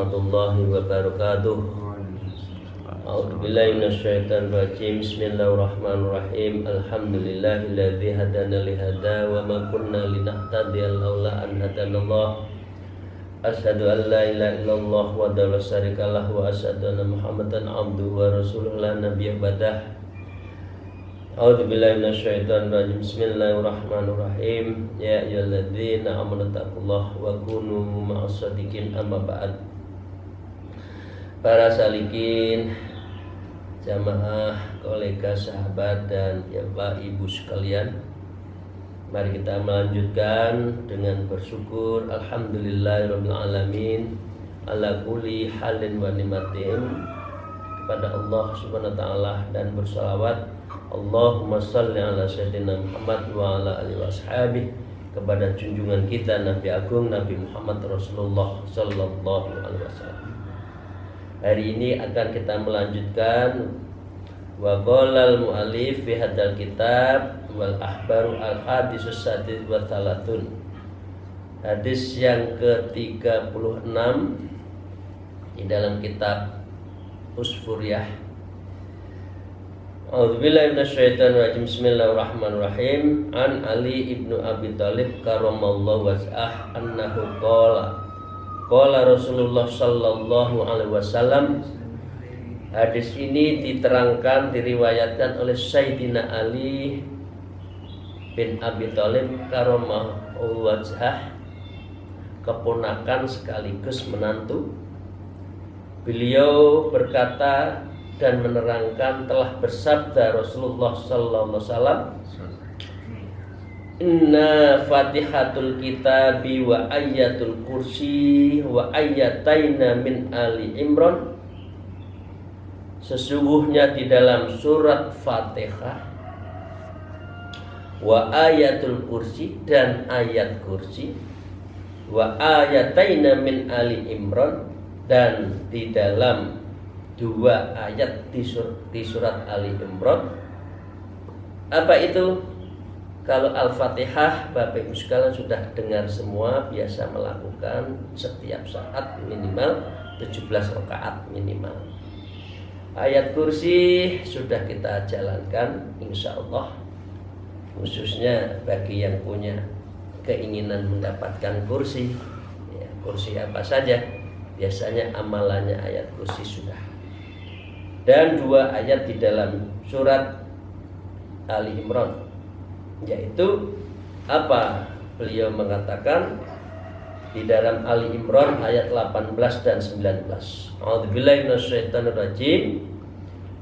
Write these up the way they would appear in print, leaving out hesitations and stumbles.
warahmatullahi wabarakatuh. A'udzubillahi minasyaitonir rajim. Bismillahirrahmanirrahim. Alhamdulillahilladzi hadana li hadza wa ma kunna linahtadiya laula an hadanallah. Asyhadu an la ilaha illallah wa la syarikalah wa asyhadu anna Muhammadan abduhu wa rasuluhu la nabiyya ba'dah. A'udzubillahi minasyaitonir rajim. Bismillahirrahmanirrahim. Ya ayyuhalladzina amanu taqullaha wa kunu ma'as shadiqin, amma ba'd. Para salikin, jamaah, kolega, sahabat dan ya Bapak Ibu sekalian, mari kita melanjutkan dengan bersyukur alhamdulillahirabbil alamin ala kulli halin wa nimatin kepada Allah Subhanahu wa taala, dan bersalawat Allahumma shalli ala sayyidina Muhammad wa ala alihi washabihi kepada junjungan kita Nabi Agung Nabi Muhammad Rasulullah sallallahu alaihi wasallam. Hari ini akan kita melanjutkan wa qala al-mu'allif fi hadzal kitab wal ahbaru al-hadisus sadis wa salatun. Hadis yang ke-36 di dalam kitab Usfuriyah. A'udzubillahi minasyaitonir rajim. Bismillahirrahmanirrahim. An Ali ibnu Abi Thalib karramallahu wajhah annahu qala Rasulullah sallallahu alaihi wasallam. Hadis ini diterangkan, diriwayatkan oleh Sayyidina Ali bin Abi Thalib karramallahu wajhah, keponakan sekaligus menantu. Beliau berkata dan menerangkan, telah bersabda Rasulullah sallallahu alaihi wasallam, inna fatihatul kitabi wa ayatul kursi wa ayataina min Ali Imran. Sesungguhnya di dalam surat Fatihah wa ayatul kursi dan ayat kursi, wa ayataina min Ali Imran, dan di dalam dua ayat di surat Ali Imran. Apa itu? Kalau Al-Fatihah, Bapak Ibu sekalian sudah dengar semua, biasa melakukan setiap saat minimal 17 rakaat minimal. Ayat kursi sudah kita jalankan insya Allah, khususnya bagi yang punya keinginan mendapatkan kursi ya, kursi apa saja, biasanya amalannya ayat kursi sudah. Dan dua ayat di dalam surat Ali Imran, yaitu apa? Beliau mengatakan di dalam Ali Imran ayat 18 dan 19. A'udzubillahi minasyaitonir rajim.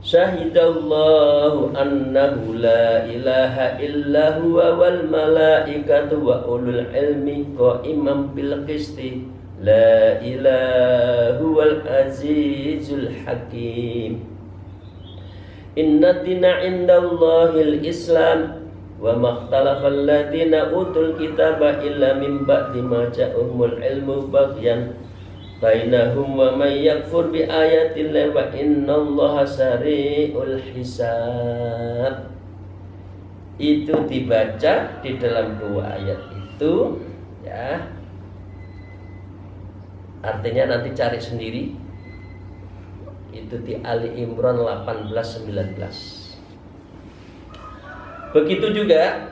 Syahidallahu annahu la ilaha illa huwa wal malaikatu wa ulul ilmi qa'iman bil qisti la ilaha huwal azizul hakim. Inna dina indallahil islam wa makhtalafal ladina utul kitaba illa min ba'di ma ja'ahumul ilmu baghyan bainahum wa may yakfur bi ayatillahi wa innallaha sari'ul hisab. Itu dibaca di dalam dua ayat itu ya. Artinya nanti cari sendiri. Itu di Ali Imran 18-19. Begitu juga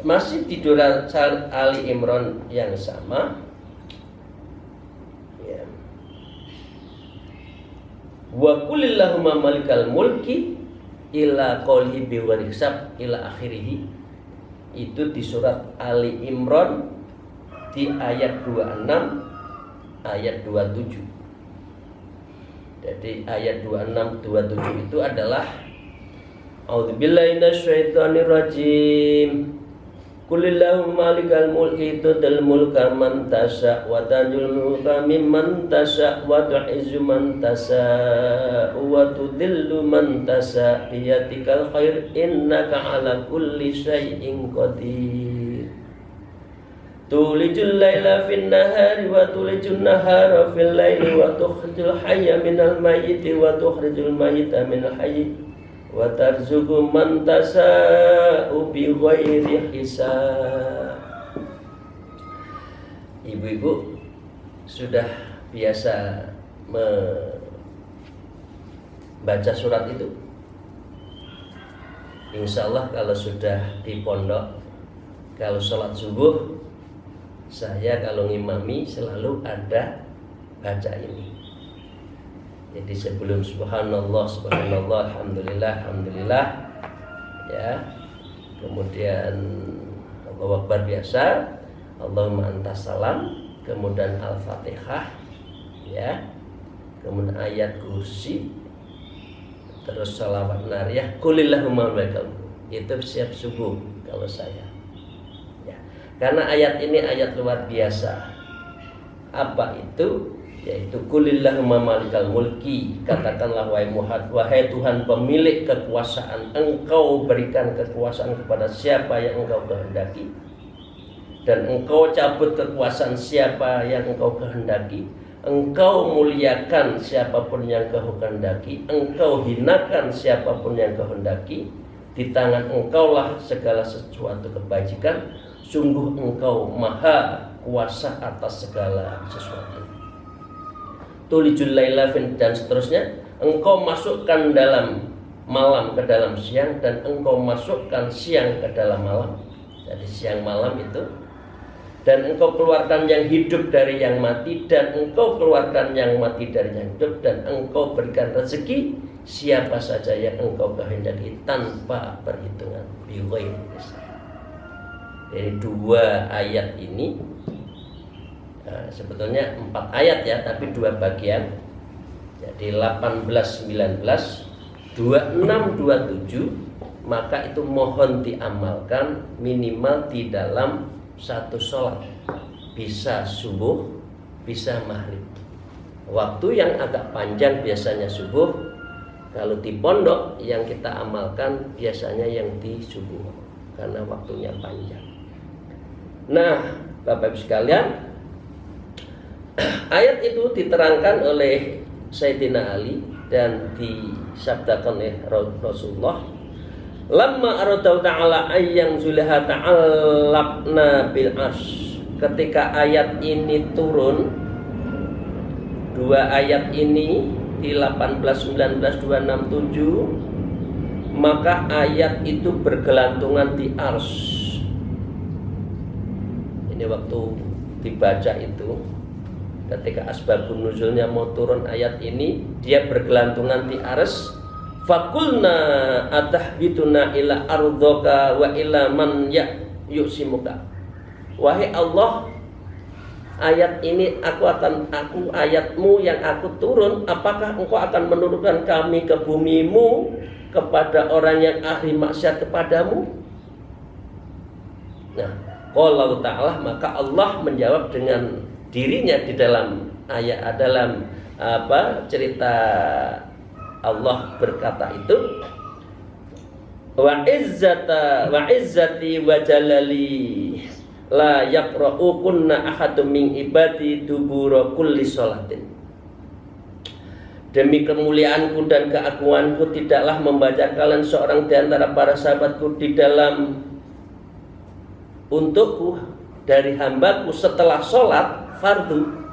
masih di dalam Ali Imran yang sama ya. Wa qulillahumma malikal mulki ila qawlihi bi warisab ila akhirih. Itu di surat Ali Imran di ayat 26 ayat 27. Jadi ayat 26 27 itu adalah a'udzubillahi minasyaitonir rajim. Qulillahumma malikal mulki tu'til mulka man tasya wa tanzilul mulka mimman tasya wa tu'izzu man tasya wa tudhillu man tasya biyatikal khair innaka ala kulli syai'in qadir. Tulijul laila fin nahari wa tulijun nahara fil laili wa tukhrijul hayya minal mayyiti wa tukhrijul mayyita minal hayyi wa tarzuqu man tasa'u bi ghairi hisab. Ibu-ibu sudah biasa membaca surat itu? Insya Allah kalau sudah di pondok, kalau sholat subuh, saya kalau ngimami selalu ada baca ini. Jadi sebelum subhanallah, subhanallah, alhamdulillah, alhamdulillah, ya. Kemudian Allahu Akbar biasa, Allahumma antas salam, kemudian Al-Fatihah, ya. Kemudian ayat kursi, terus salawat nariyah, kulillahumma walakal. Itu siap subuh kalau saya. Ya. Karena ayat ini ayat luar biasa. Apa itu? Yaitu kulillahumma malikal mulki, katakanlah wahai Tuhan pemilik kekuasaan, Engkau berikan kekuasaan kepada siapa yang Engkau kehendaki, dan Engkau cabut kekuasaan siapa yang Engkau kehendaki. Engkau muliakan siapapun yang Kau kehendaki, Engkau hinakan siapapun yang Kau kehendaki. Di tangan Engkaulah segala sesuatu kebajikan. Sungguh Engkau maha kuasa atas segala sesuatu. Tulijul laila dan seterusnya. Engkau masukkan dalam malam ke dalam siang, dan Engkau masukkan siang ke dalam malam. Jadi siang malam itu. Dan Engkau keluarkan yang hidup dari yang mati, dan Engkau keluarkan yang mati dari yang hidup, dan Engkau berikan rezeki siapa saja yang Engkau kehendaki tanpa perhitungan. Dari dua ayat ini, sebetulnya 4 ayat ya, tapi 2 bagian. Jadi 18, 19, 26, 27, maka itu mohon diamalkan minimal di dalam satu sholat. Bisa subuh, bisa maghrib. Waktu yang agak panjang biasanya subuh. Kalau di pondok yang kita amalkan biasanya yang di subuh, karena waktunya panjang. Nah, Bapak Ibu sekalian, ayat itu diterangkan oleh Sayyidina Ali dan disabdakan oleh Rasulullah. Lamma aradau ta'ala ayyang zulaha ta'allaqna bil arsy. Ketika ayat ini turun, 2 ayat ini di 18, 19, 26, 7, maka ayat itu bergelantungan di arsy. Ini waktu dibaca itu, ketika asbabun nuzulnya mau turun ayat ini, dia bergelantungan di arsy. Fakulna atahbituna ila ardhoka wa ila man yusimuka. Wahai Allah, ayat ini aku ayatmu yang aku turun, apakah engkau akan menurunkan kami ke bumimu kepada orang yang ahli maksiat kepadamu? Nah, qala ta'ala, maka Allah menjawab dengan dirinya di dalam ayat, dalam cerita Allah berkata itu, wa izzati wa jalali la yaqra'u kunna ahadum min ibadi dubura kulli sholatin. Demi kemuliaanku dan keagunganku, tidaklah membaca kalian seorang di antara para sahabatku di dalam untukku dari hambaku setelah sholat fardu.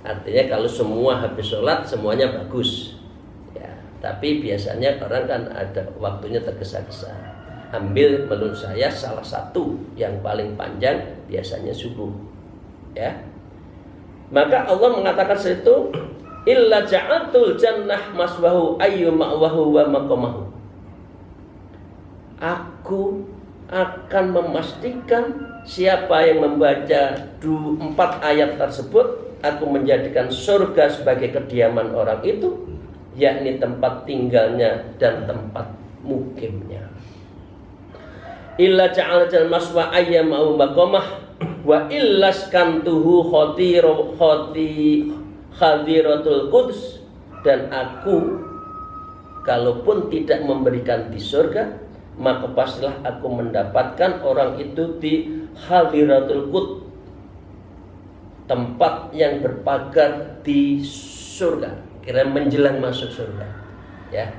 Artinya kalau semua habis sholat semuanya bagus ya, tapi biasanya orang kan ada waktunya tergesa-gesa. Ambil menurut saya salah satu yang paling panjang biasanya subuh ya. Maka Allah mengatakan situ, illa ja'atul jannah maswahu ayyu ma'wahu wa maqamahu. Aku akan memastikan siapa yang membaca 4 ayat tersebut, aku menjadikan surga sebagai kediaman orang itu, yakni tempat tinggalnya dan tempat mukimnya. Illa ja'al jal maswa ayyam au maqamah wa illas kantuhu khadiratul quds. Dan aku kalaupun tidak memberikan di surga, maka pastilah aku mendapatkan orang itu di hadiratul quds, tempat yang berpagar di surga, kira menjelang masuk surga ya.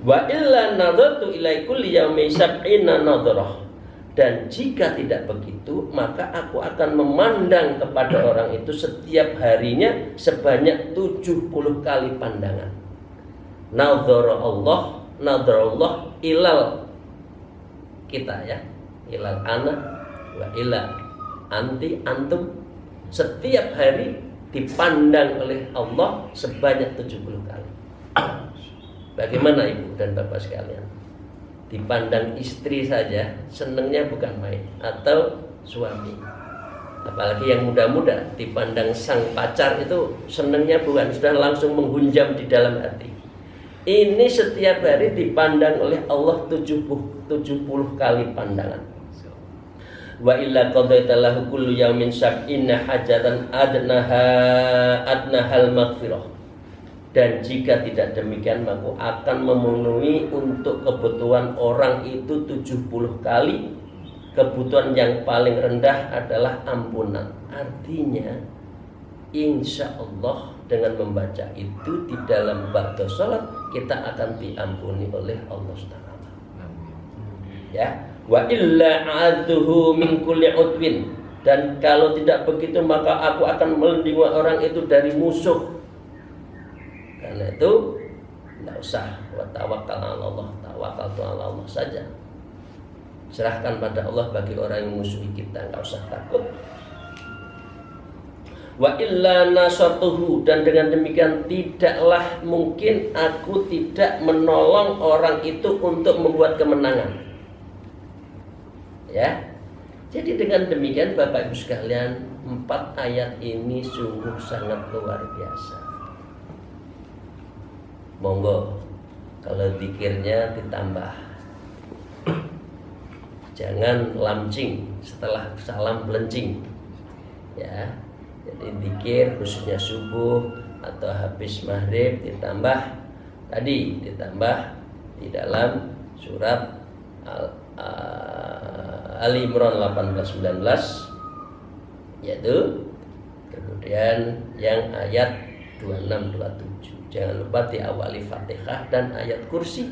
Wa illa nadartu ilai kulli yaumi sab'ina nadarah. Dan jika tidak begitu, maka aku akan memandang kepada orang itu setiap harinya sebanyak 70 kali pandangan. Nadharallah ilal kita ya, ilal ana wa ila anti antum. Setiap hari dipandang oleh Allah sebanyak 70 kali. Bagaimana ibu dan bapak sekalian? Dipandang istri saja senengnya bukan main, atau suami, apalagi yang muda-muda dipandang sang pacar itu senengnya bukan, sudah langsung menghunjam di dalam hati. Ini setiap hari dipandang oleh Allah 70 kali pandangan. Wa illa qadaita lahu kullu yaumin sab'ina hajatan adnahal maghfirah. Dan jika tidak demikian, maka akan memenuhi untuk kebutuhan orang itu 70 kali. Kebutuhan yang paling rendah adalah ampunan. Artinya insya Allah dengan membaca itu di dalam ba'da salat, kita akan diampuni oleh Allah SWT. Ya, wa illa a'adzuhu min kulli udwin. Dan kalau tidak begitu, maka aku akan melindungi orang itu dari musuh. Karena itu tidak usah tawakkal Allah, tawakkaltu ala Allah saja. Serahkan pada Allah bagi orang yang musuhi kita, enggak usah takut. Wa illa nasartuhu, dan dengan demikian tidaklah mungkin aku tidak menolong orang itu untuk membuat kemenangan. Ya. Jadi dengan demikian Bapak Ibu sekalian, 4 ayat ini sungguh sangat luar biasa. Monggo kalau zikirnya ditambah, jangan lamcing setelah salam belencing ya. Jadi zikir khususnya subuh atau habis maghrib ditambah di dalam surat Ali Imran 18-19 yaitu, kemudian yang ayat 26-27. Jangan lupa diawali Fatihah dan ayat kursi.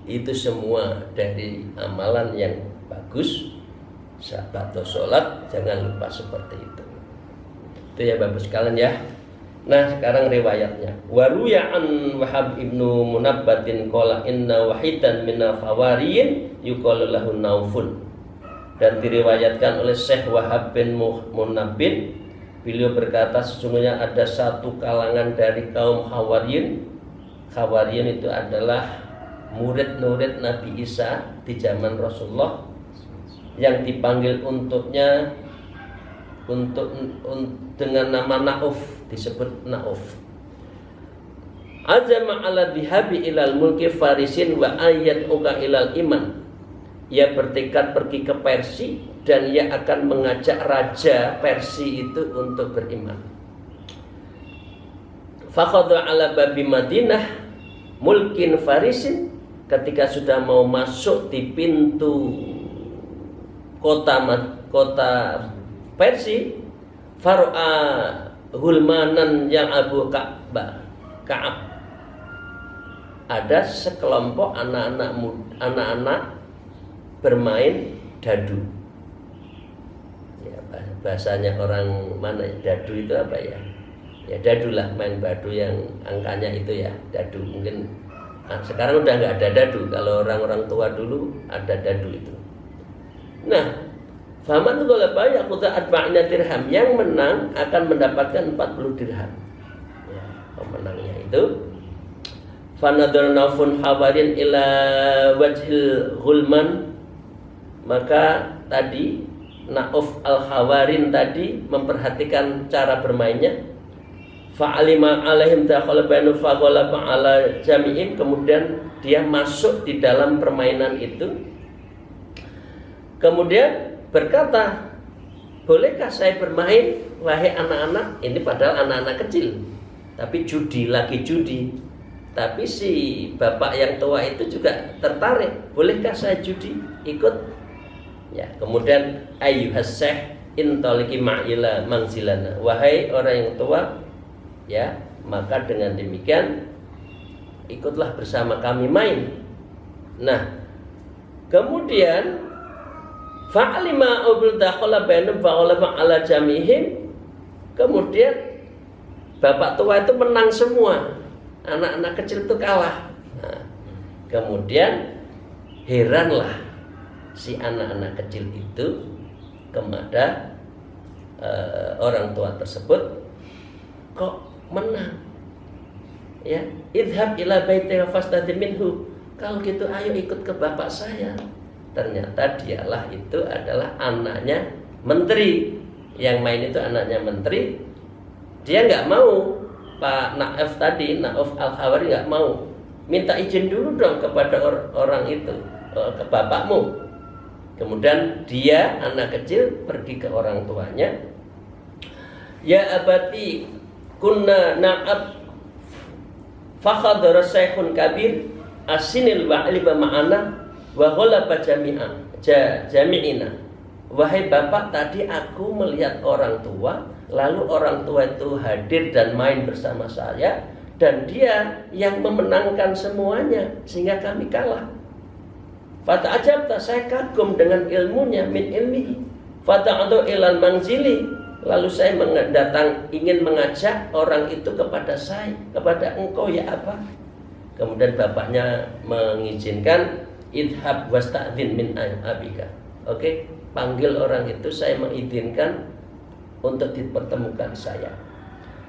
Itu semua dari amalan yang bagus. Sahabat sholat jangan lupa seperti itu. Itu ya Bapak sekalian ya. Nah sekarang riwayatnya. Waruya an Wahab ibnu Munabbatin qala inna wahidan minal fawariyin yuqalu lahu Naufun. Dan diriwayatkan oleh Syekh Wahab bin Munabbin, beliau berkata sesungguhnya ada satu kalangan dari kaum Hawariyin. Hawariyin itu adalah murid-murid Nabi Isa di zaman Rasulullah yang dipanggil untuknya dengan nama Nauf, disebut Nauf. Azama ala dhihabi ilal mulki farisin wa ayat uka ilal iman. Ia bertekad pergi ke Persia dan ia akan mengajak raja Persia itu untuk beriman. Fakhadha ala babi Madinah mulkin farisin, ketika sudah mau masuk di pintu kota Persia, far'a hulmanan yang Abu Ka'ab. Ada sekelompok anak-anak bermain dadu. Ya, bahasanya orang mana ya? Dadu itu apa ya? Ya dadu lah, main dadu yang angkanya itu ya, dadu. Mungkin sekarang udah nggak ada dadu. Kalau orang-orang tua dulu ada dadu itu. Nah, faman ghalaba yaquta atba'ina dirham, yang menang akan mendapatkan 40 dirham. Ya, pemenangnya itu. Fanadhar Naufun hawarin ila wajhil ghulman, maka tadi Nauf al-Hawarin tadi memperhatikan cara bermainnya. Fa'alima alaihim dakhala bainu faghalaba ala jami'in, kemudian dia masuk di dalam permainan itu. Kemudian berkata, bolehkah saya bermain wahai anak-anak? Ini padahal anak-anak kecil, tapi lagi judi. Tapi si bapak yang tua itu juga tertarik. Bolehkah saya judi? Ikut. Ya, kemudian ayyuhas syekh intoliki ma'ila manzilana. Wahai orang yang tua, ya, maka dengan demikian ikutlah bersama kami main. Nah, kemudian Fa'alima ubul dakhala bainum fa'alama ala jamihim. Kemudian bapak tua itu menang semua, anak-anak kecil itu kalah. Nah, kemudian heranlah si anak-anak kecil itu kepada orang tua tersebut, kok menang? Ya, idhab ila baitika fastadhi minhu. Kalau gitu ayo ikut ke bapak saya. Ternyata dialah itu adalah anaknya menteri. Yang main itu anaknya menteri. Dia nggak mau, Pak Naif tadi, Naif Al-Hawari nggak mau. Minta izin dulu dong kepada orang itu, ke bapakmu. Kemudian dia anak kecil pergi ke orang tuanya. Ya abati kunna na'ab fakhadara syekhun kabir asinil wa'liba ma'ana wa ghalaba jami'ina. Wahai bapak, tadi aku melihat orang tua, lalu orang tua itu hadir dan main bersama saya, dan dia yang memenangkan semuanya sehingga kami kalah. Fata'ajabta, saya kagum dengan ilmunya, min ilmihi. Fata'adu ilal manzili, lalu saya ingin mengajak orang itu kepada saya, kepada engkau ya apa. Kemudian bapaknya mengizinkan, idhab wasta'dzin min abika. Oke, panggil orang itu, saya mengizinkan untuk dipertemukan saya.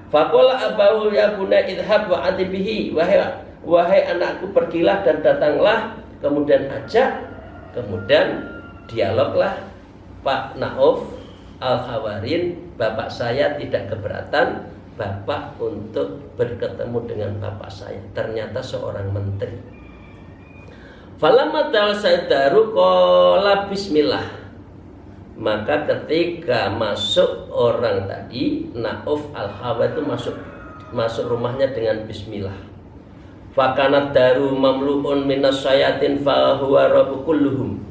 Faqala abahu ya bunai idhab wa atibihi, wahai anakku, pergilah dan datanglah. Kemudian ajak, kemudian dialoglah Pak Nauf Al-Hawarin, bapak saya tidak keberatan bapak untuk berketemu dengan bapak saya. Ternyata seorang menteri. Falamma talsaidaru qala bismillah. Maka ketika masuk orang tadi, Nauf Al-Hawari itu masuk rumahnya dengan bismillah. Fakanat daru mamluun minas sayatin fahuwa rabbu kulluhum.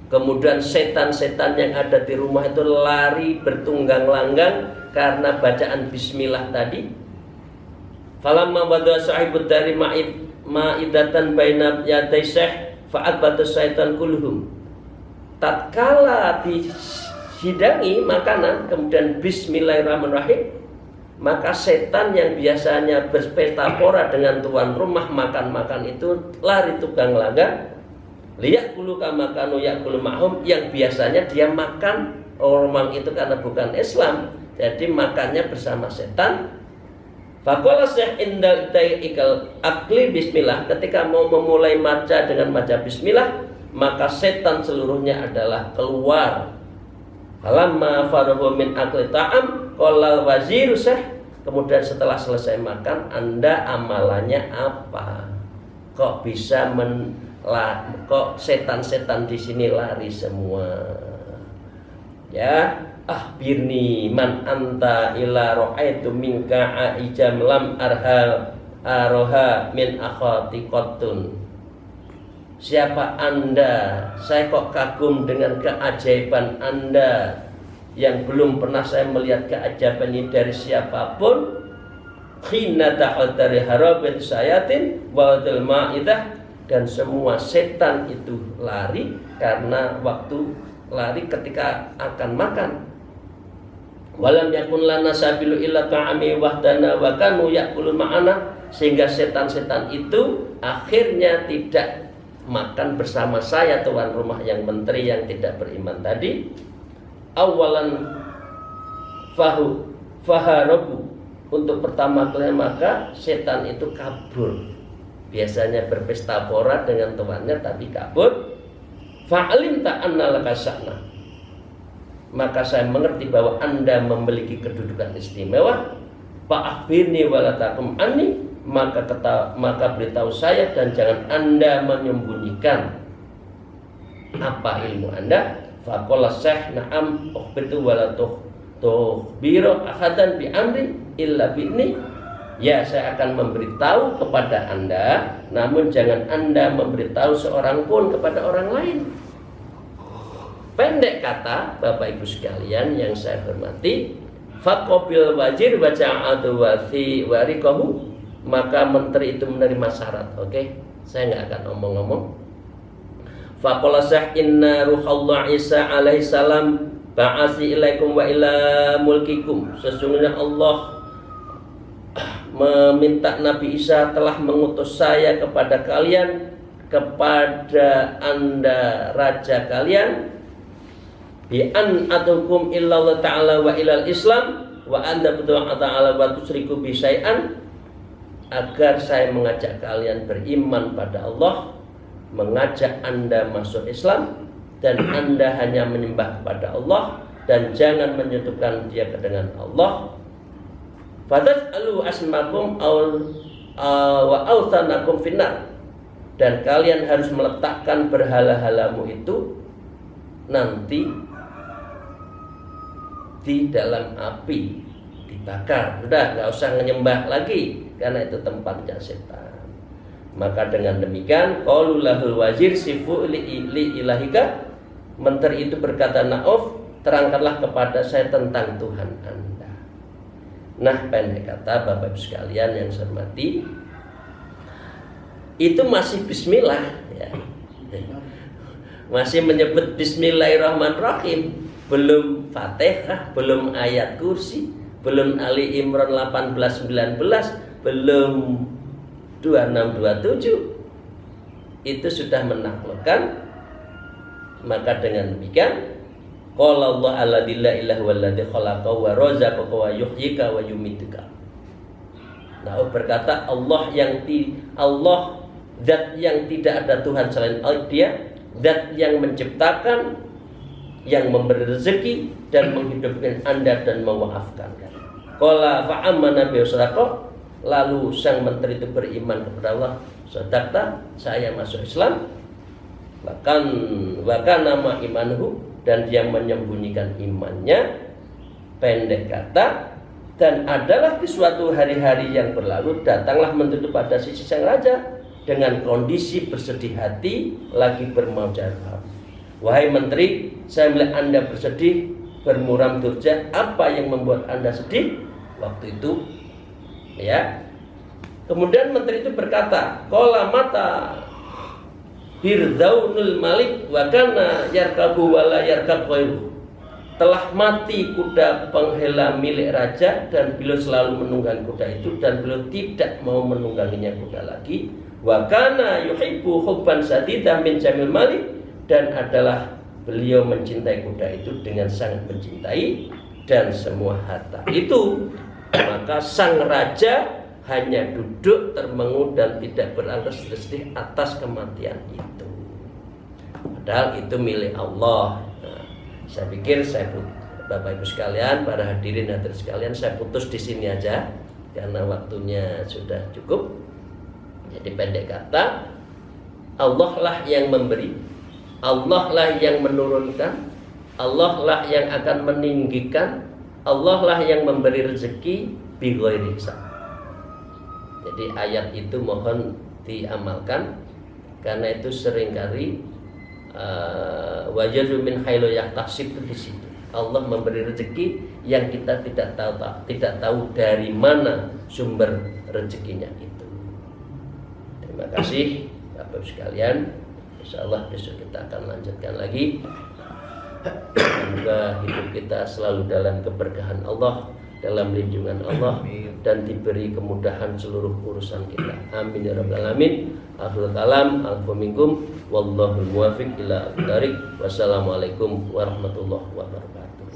Kemudian setan-setan yang ada di rumah itu lari bertunggang-langgang karena bacaan bismillah tadi. Falamma wada sahibud dari ma'idatan baina yaday syekh fa'adbatu syaitan kulluhum. Tatkala dihidangi makanan kemudian bismillahirrahmanirrahim, maka setan yang biasanya berpesta pora dengan tuan rumah makan-makan itu lari tunggang-langgang. Liyakulu kama kanu yakulu ma'hum, yang biasanya dia makan orang itu karena bukan Islam, jadi makannya bersama setan. Faqala syekh inda ikal akli bismillah, ketika mau memulai maca dengan maca bismillah, maka setan seluruhnya adalah keluar. Falamma farahu min akli ta'am qala wazir syekh, kemudian setelah selesai makan, Anda amalannya apa? Kok bisa kok setan-setan di sini lari semua? Ya, birni man anta ila ra'aitu minka aijam lam aroha min akhati qattun. Siapa Anda? Saya kok kagum dengan keajaiban Anda yang belum pernah saya melihat keajaiban ini dari siapapun. Khina ta'al dari harabit sayatin wadil ma'idah, dan semua setan itu lari karena waktu lari ketika akan makan. Walam yakun lana sabilu illa ta'ami wahdana wa kanu ya'kulun ma'ana, sehingga setan-setan itu akhirnya tidak makan bersama saya, tuan rumah yang menteri yang tidak beriman tadi. Awalan faharabu, untuk pertama kali maka setan itu kabur. Biasanya berpesta pora dengan temannya tapi kabur. Fa'alim ta'anna laka sya'na, maka saya mengerti bahwa Anda memiliki kedudukan istimewa. Fa'akhbirni walatakum anni, maka beritahu saya dan jangan Anda menyembunyikan apa ilmu Anda. Faqala syekh na'am ukhbitu walatuh biro ahadan bi amri illa bi'ni. Ya, saya akan memberitahu kepada Anda, namun jangan Anda memberitahu seorang pun kepada orang lain. Pendek kata, Bapak Ibu sekalian yang saya hormati, faqabil wazir wa ja'adu warikahu, maka menteri itu menerima syarat. Oke, saya nggak akan ngomong-ngomong. Faqala sah inna ruhallah Isa alaihi salam ba'asi ilaikum wa ila mulkikum. Sesungguhnya Allah meminta Nabi Isa telah mengutus saya kepada kalian, kepada Anda raja kalian, bi an atukum illallah ta'ala wa ilal Islam wa anda betul ta'ala wa tusyriku bi syai'an, agar saya mengajak kalian beriman pada Allah, mengajak Anda masuk Islam, dan Anda hanya menyembah kepada Allah dan jangan menyekutukan Dia dengan Allah. Fatas'alu asmakum wa awthanakum finnar, dan kalian harus meletakkan berhala-halamu itu nanti di dalam api dibakar. Sudah, nggak usah menyembah lagi karena itu tempatnya setan. Maka dengan demikian qalu lahul wazir sifu li ilahika, menteri itu berkata, Nauf, terangkanlah kepada saya tentang Tuhan Anda. Nah, pendek kata Bapak Ibu sekalian yang saya hormati, itu masih bismillah ya. Masih menyebut bismillahirrahmanirrahim, belum Fatihah, belum ayat kursi, belum Ali Imran 18-19, belum 26-27, itu sudah menaklukkan. Maka dengan demikian qala Allah alladzi la ilaha illalladzi khalaqa wa razaqaka wa yuhyika wa yumituka. Nah, berkata Allah zat yang tidak ada Tuhan selain Dia, zat yang menciptakan, yang memberi rezeki dan menghidupkan Anda dan memaafkan. Qala fa amana bi sadaqa, lalu sang menteri itu beriman kepada Allah, sadaqta, saya masuk Islam, bahkan nama imanhu, dan dia menyembunyikan imannya. Pendek kata, dan adalah di suatu hari-hari yang berlalu datanglah menteri itu pada sisi sang raja dengan kondisi bersedih hati, lagi bermujaharah. Wahai menteri, saya melihat Anda bersedih, bermuram durja. Apa yang membuat Anda sedih waktu itu? Ya. Kemudian menteri itu berkata, qala mata Hirdaunul Malik wa kana yarkabu wala yarkab ghairu. Telah mati kuda penghela milik raja dan beliau selalu menunggang kuda itu dan beliau tidak mau menungganginya kuda lagi. Wa kana yuhibbu hubban sadidan min jamil malik, dan adalah beliau mencintai kuda itu dengan sangat mencintai dan semua harta itu. Maka sang raja hanya duduk termengut dan tidak beralas sedih atas kematian itu. Padahal itu milik Allah. Nah, saya pikir Bapak Ibu sekalian, para hadirin sekalian, saya putus di sini aja karena waktunya sudah cukup. Jadi pendek kata, Allah lah yang memberi, Allah lah yang menurunkan, Allah lah yang akan meninggikan, Allah lah yang memberi rezeki bi ghairi hisab. Jadi ayat itu mohon diamalkan, karena itu seringkali wajadu min khailu yahtasib itu di situ. Allah memberi rezeki yang kita tidak tahu dari mana sumber rezekinya itu. Terima kasih Bapak sekalian. Insyaallah besok kita akan lanjutkan lagi. Semoga hidup kita selalu dalam keberkahan Allah, dalam lindungan Allah, dan diberi kemudahan seluruh urusan kita. Amin ya rabbal alamin. Akhirul kalam, alfu minkum, wallahul muwaffiq ila aqdariq. Wassalamualaikum warahmatullahi wabarakatuh.